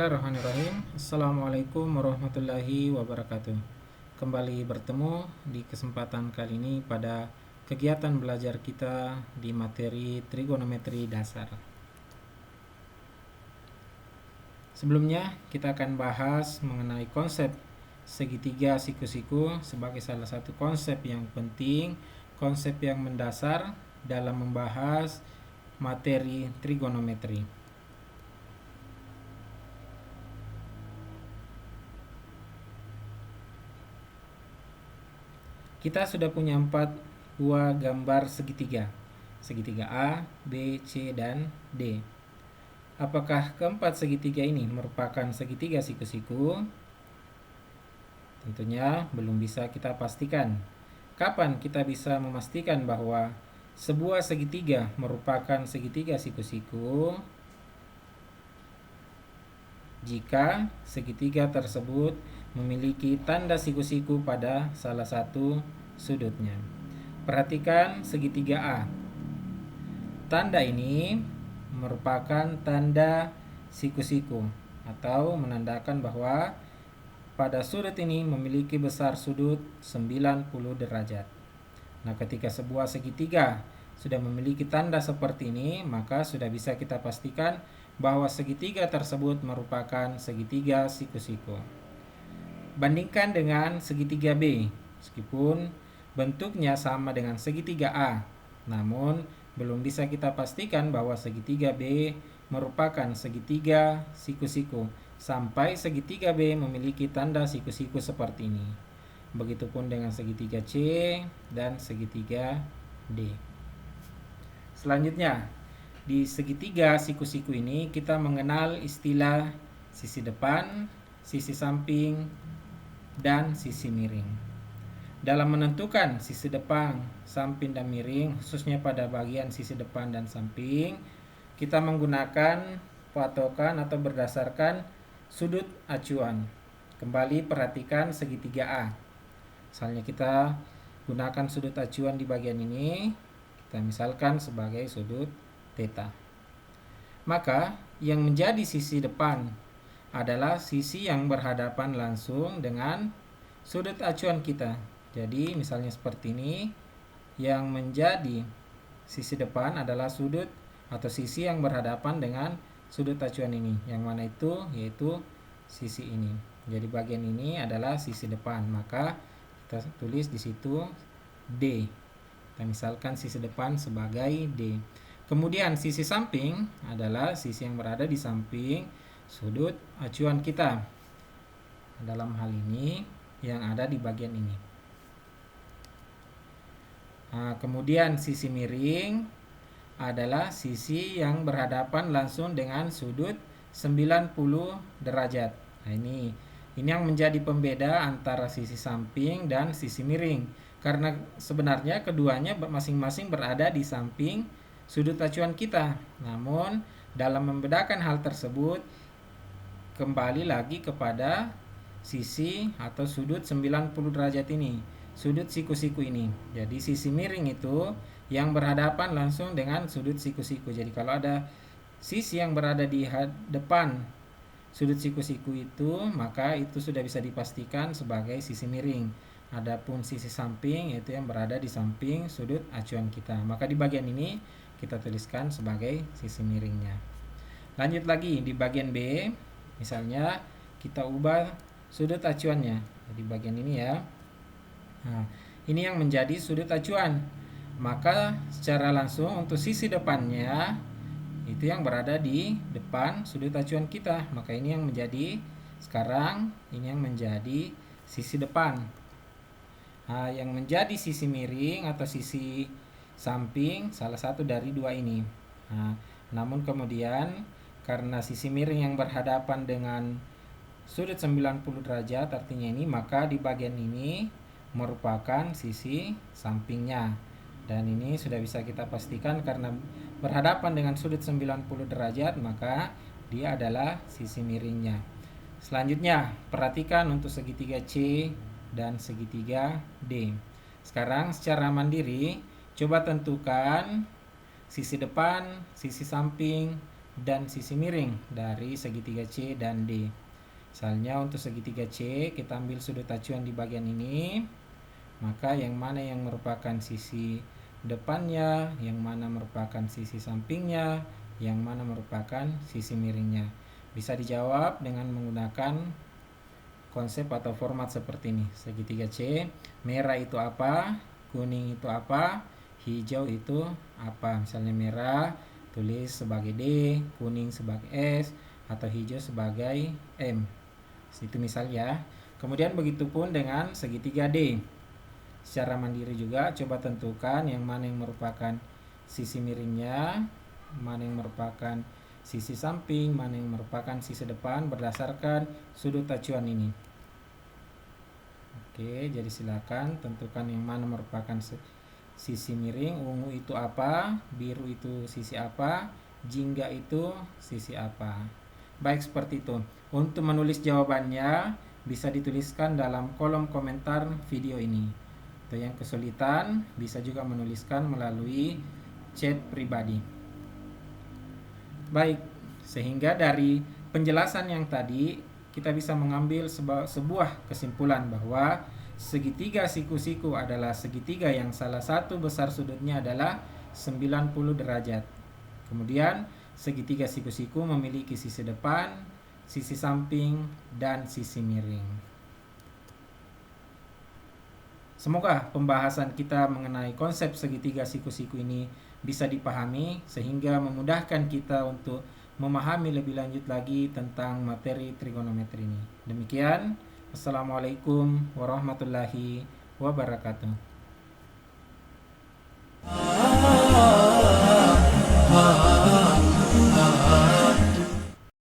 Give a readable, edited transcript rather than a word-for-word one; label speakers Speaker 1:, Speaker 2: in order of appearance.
Speaker 1: Bismillahirrahmanirrahim. Assalamualaikum warahmatullahi wabarakatuh. Kembali bertemu di kesempatan kali ini pada kegiatan belajar kita di materi trigonometri dasar. Sebelumnya kita akan bahas mengenai konsep segitiga siku-siku sebagai salah satu konsep yang penting, konsep yang mendasar dalam membahas materi trigonometri. Kita sudah punya 4 buah gambar segitiga. Segitiga A, B, C, dan D. Apakah keempat segitiga ini merupakan segitiga siku-siku? Tentunya belum bisa kita pastikan. Kapan kita bisa memastikan bahwa sebuah segitiga merupakan segitiga siku-siku? Jika segitiga tersebut memiliki tanda siku-siku pada salah satu sudutnya. Perhatikan segitiga A. Tanda ini merupakan tanda siku-siku atau menandakan bahwa pada sudut ini memiliki besar sudut 90 derajat. Nah, ketika sebuah segitiga sudah memiliki tanda seperti ini, maka sudah bisa kita pastikan bahwa segitiga tersebut merupakan segitiga siku-siku. Bandingkan dengan segitiga B, meskipun bentuknya sama dengan segitiga A, namun belum bisa kita pastikan bahwa segitiga B merupakan segitiga siku-siku sampai segitiga B memiliki tanda siku-siku seperti ini. Begitupun dengan segitiga C dan segitiga D. Selanjutnya, di segitiga siku-siku ini kita mengenal istilah sisi depan, sisi samping, dan sisi miring. Dalam menentukan sisi depan, samping, dan miring, khususnya pada bagian sisi depan dan samping, kita menggunakan patokan atau berdasarkan sudut acuan. Kembali perhatikan segitiga A. Misalnya kita gunakan sudut acuan di bagian ini, kita misalkan sebagai sudut theta. Maka yang menjadi sisi depan adalah sisi yang berhadapan langsung dengan sudut acuan kita. Jadi misalnya seperti ini, yang menjadi sisi depan adalah sudut atau sisi yang berhadapan dengan sudut acuan ini. Yang mana itu? Yaitu sisi ini. Jadi bagian ini adalah sisi depan. Maka kita tulis di situ D. Kita misalkan sisi depan sebagai D. Kemudian sisi samping adalah sisi yang berada di samping sudut acuan kita. Dalam hal ini yang ada di bagian ini. Nah, kemudian sisi miring adalah sisi yang berhadapan langsung dengan sudut 90 derajat. Nah, ini yang menjadi pembeda antara sisi samping dan sisi miring. Karena sebenarnya keduanya masing-masing berada di samping sudut acuan kita. Namun dalam membedakan hal tersebut kembali lagi kepada sisi atau sudut 90 derajat ini, sudut siku-siku ini. Jadi sisi miring itu yang berhadapan langsung dengan sudut siku-siku. Jadi kalau ada sisi yang berada di depan sudut siku-siku itu, maka itu sudah bisa dipastikan sebagai sisi miring. Adapun sisi samping yaitu yang berada di samping sudut acuan kita. Maka di bagian ini kita tuliskan sebagai sisi miringnya. Lanjut lagi di bagian B. Misalnya kita ubah sudut acuannya. Jadi bagian ini ya. Nah, ini yang menjadi sudut acuan. Maka secara langsung untuk sisi depannya itu yang berada di depan sudut acuan kita. Maka ini yang menjadi sekarang ini yang menjadi sisi depan. Nah, yang menjadi sisi miring atau sisi samping salah satu dari dua ini. Nah, namun kemudian karena sisi miring yang berhadapan dengan sudut 90 derajat artinya ini, maka di bagian ini merupakan sisi sampingnya. Dan ini sudah bisa kita pastikan karena berhadapan dengan sudut 90 derajat, maka dia adalah sisi miringnya. Selanjutnya, perhatikan untuk segitiga C dan segitiga D. Sekarang secara mandiri, coba tentukan sisi depan, sisi samping, dan sisi miring dari segitiga C dan D. Misalnya untuk segitiga C, kita ambil sudut acuan di bagian ini, maka yang mana yang merupakan sisi depannya, yang mana merupakan sisi sampingnya, yang mana merupakan sisi miringnya. Bisa dijawab dengan menggunakan konsep atau format seperti ini. Segitiga C, merah itu apa, kuning itu apa, hijau itu apa. Misalnya merah tulis sebagai D, kuning sebagai S, atau hijau sebagai M. Itu misalnya. Kemudian begitupun dengan segitiga D. Secara mandiri juga coba tentukan yang mana yang merupakan sisi miringnya, mana yang merupakan sisi samping, mana yang merupakan sisi depan berdasarkan sudut acuan ini. Oke, jadi silakan tentukan yang mana merupakan sisi miring. Ungu itu apa, biru itu sisi apa, jingga itu sisi apa. Baik, seperti itu. Untuk menulis jawabannya bisa dituliskan dalam kolom komentar video ini. Atau yang kesulitan bisa juga menuliskan melalui chat pribadi. Baik, sehingga dari penjelasan yang tadi kita bisa mengambil sebuah kesimpulan bahwa segitiga siku-siku adalah segitiga yang salah satu besar sudutnya adalah 90 derajat. Kemudian segitiga siku-siku memiliki sisi depan, sisi samping, dan sisi miring. Semoga pembahasan kita mengenai konsep segitiga siku-siku ini bisa dipahami sehingga memudahkan kita untuk memahami lebih lanjut lagi tentang materi trigonometri ini. Demikian, Assalamualaikum warahmatullahi wabarakatuh.